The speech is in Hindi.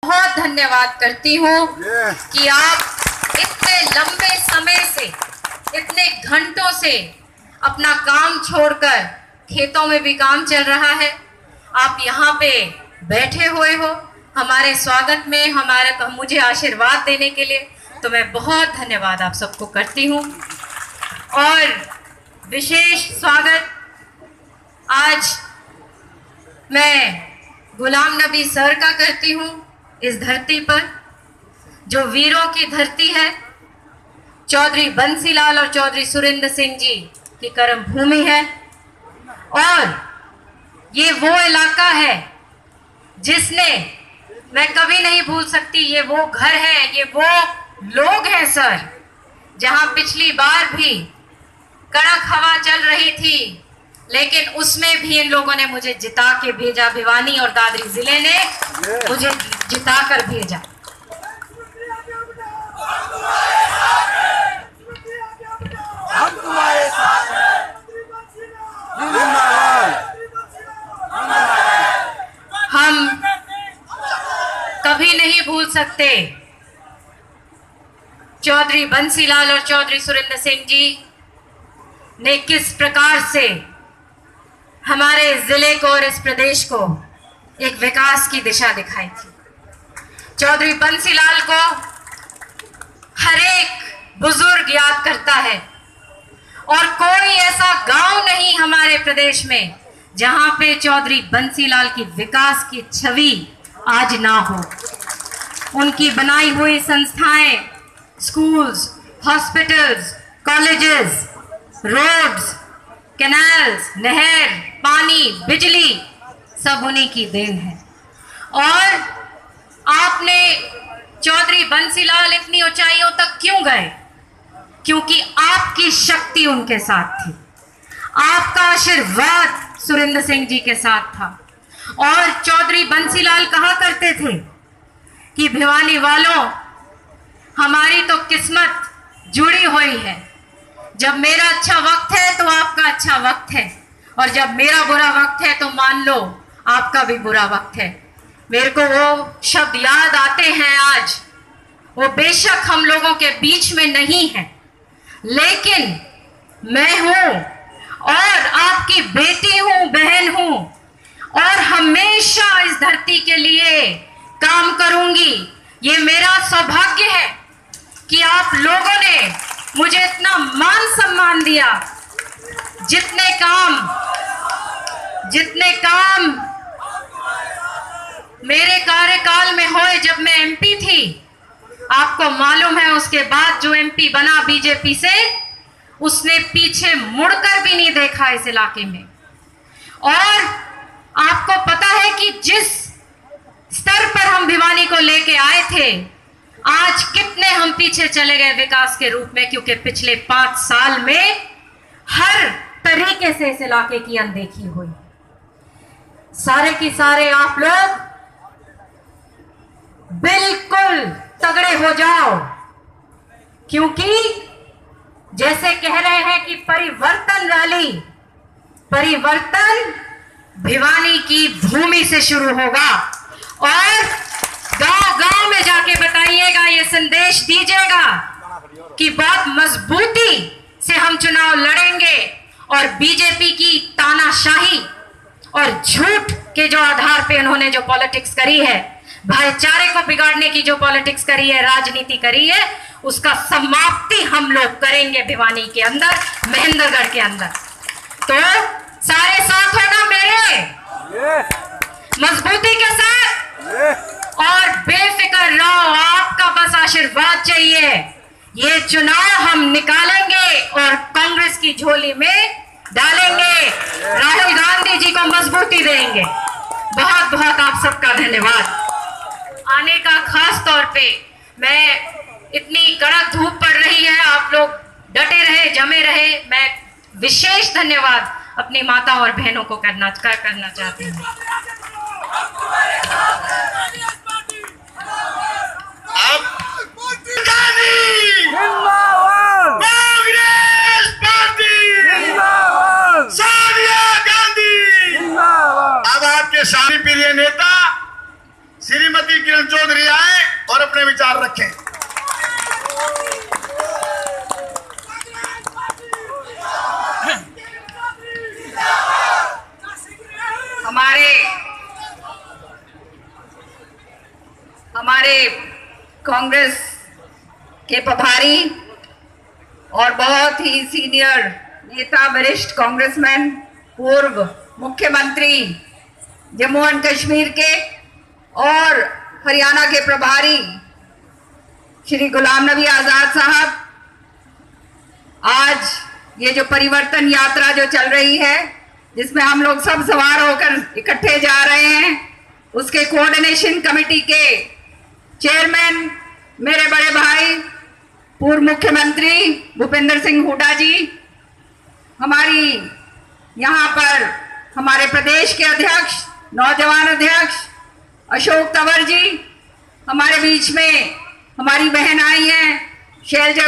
बहुत धन्यवाद करती हूँ कि आप इतने लंबे समय से, इतने घंटों से अपना काम छोड़कर, खेतों में भी काम चल रहा है, आप यहाँ पे बैठे हुए हो हमारे स्वागत में, मुझे आशीर्वाद देने के लिए। तो मैं बहुत धन्यवाद आप सबको करती हूँ। और विशेष स्वागत आज मैं गुलाम नबी सर का करती हूँ इस धरती पर, जो वीरों की धरती है। चौधरी बंसीलाल और चौधरी सुरेंद्र सिंह जी की कर्म भूमि है, और ये वो इलाका है जिसने, मैं कभी नहीं भूल सकती, ये वो घर है, ये वो लोग हैं सर, जहां पिछली बार भी कड़क हवा चल रही थी, लेकिन उसमें भी इन लोगों ने मुझे जिता के भेजा। भिवानी और दादरी जिले ने मुझे जिता कर भेजा। हम कभी नहीं भूल सकते चौधरी बंसीलाल और चौधरी सुरेंद्र सिंह जी ने किस प्रकार से हमारे जिले को और इस प्रदेश को एक विकास की दिशा दिखाई थी। चौधरी बंसीलाल को हर एक बुजुर्ग याद करता है, और कोई ऐसा गांव नहीं हमारे प्रदेश में जहां पे चौधरी बंसीलाल की विकास की छवि आज ना हो। उनकी बनाई हुई संस्थाएं, schools, hospitals, colleges, roads, canals, नहर, पानी, बिजली, सब उन्हीं की देन है। और आपने चौधरी बंसीलाल इतनी ऊंचाइयों तक क्यों गए? क्योंकि आपकी शक्ति उनके साथ थी, आपका आशीर्वाद सुरेंद्र सिंह जी के साथ था। और चौधरी बंसीलाल कहा करते थे कि भिवानी वालों, हमारी तो किस्मत जुड़ी हुई है, जब मेरा अच्छा वक्त है तो आपका अच्छा वक्त है, और जब मेरा बुरा वक्त है तो मान लो आपका भी बुरा वक्त है। मेरे को वो शब्द याद आते हैं आज। वो बेशक हम लोगों के बीच में नहीं है, लेकिन मैं हूं और आपकी बेटी हूं, बहन हूं, और हमेशा इस धरती के लिए काम करूंगी। ये मेरा सौभाग्य है कि आप लोगों ने मुझे इतना मान सम्मान दिया। जितने काम मेरे कार्यकाल में हुए जब मैं एमपी थी, आपको मालूम है, उसके बाद जो एमपी बना बीजेपी से, उसने पीछे मुड़कर भी नहीं देखा इस इलाके में। और आपको पता है कि जिस स्तर पर हम भिवानी को लेके आए थे, आज कितने हम पीछे चले गए विकास के रूप में, क्योंकि पिछले 5 साल में हर तरीके से इस इलाके की अनदेखी हुई। सारे की सारे आप लोग बिल्कुल तगड़े हो जाओ, क्योंकि जैसे कह रहे हैं कि परिवर्तन रैली, परिवर्तन भिवानी की भूमि से शुरू होगा। और गांव-गांव में जाके बताइएगा, ये संदेश दीजिएगा कि बहुत मजबूती से हम चुनाव लड़ेंगे, और बीजेपी की तानाशाही और झूठ के जो आधार पे उन्होंने जो पॉलिटिक्स करी है, भाईचारे को बिगाड़ने की जो पॉलिटिक्स करी है, राजनीति करी है, उसका समाप्ति हम लोग करेंगे भिवानी के अंदर, महेंद्रगढ़ के अंदर। तो सारे साथ हो ना मेरे, मजबूती के साथ, और बेफिक्र रहो, आपका बस आशीर्वाद चाहिए। ये चुनाव हम निकालेंगे और कांग्रेस की झोली में डालेंगे, राहुल गांधी जी को मजबूती देंगे। बहुत बहुत आप सबका धन्यवाद आने का। खास तौर पे मैं, इतनी कड़क धूप पड़ रही है, आप लोग डटे रहे, जमे रहे। मैं विशेष धन्यवाद अपनी माताओं और बहनों को करना चाहती हूँ। अब आपके शादी प्रिय नेता श्रीमती किरण चौधरी आए और अपने विचार रखें। हमारे कांग्रेस के प्रभारी और बहुत ही सीनियर नेता, वरिष्ठ कांग्रेसमैन, पूर्व मुख्यमंत्री जम्मू एंड कश्मीर के और हरियाणा के प्रभारी श्री गुलाम नबी आजाद साहब, आज ये जो परिवर्तन यात्रा जो चल रही है, जिसमें हम लोग सब सवार होकर इकट्ठे जा रहे हैं, उसके कोऑर्डिनेशन कमेटी के चेयरमैन मेरे बड़े भाई पूर्व मुख्यमंत्री भूपेंद्र सिंह हुड्डा जी, हमारी यहाँ पर हमारे प्रदेश के अध्यक्ष, नौजवान अध्यक्ष अशोक तंवर जी, हमारे बीच में हमारी बहन आई हैं शैलजा।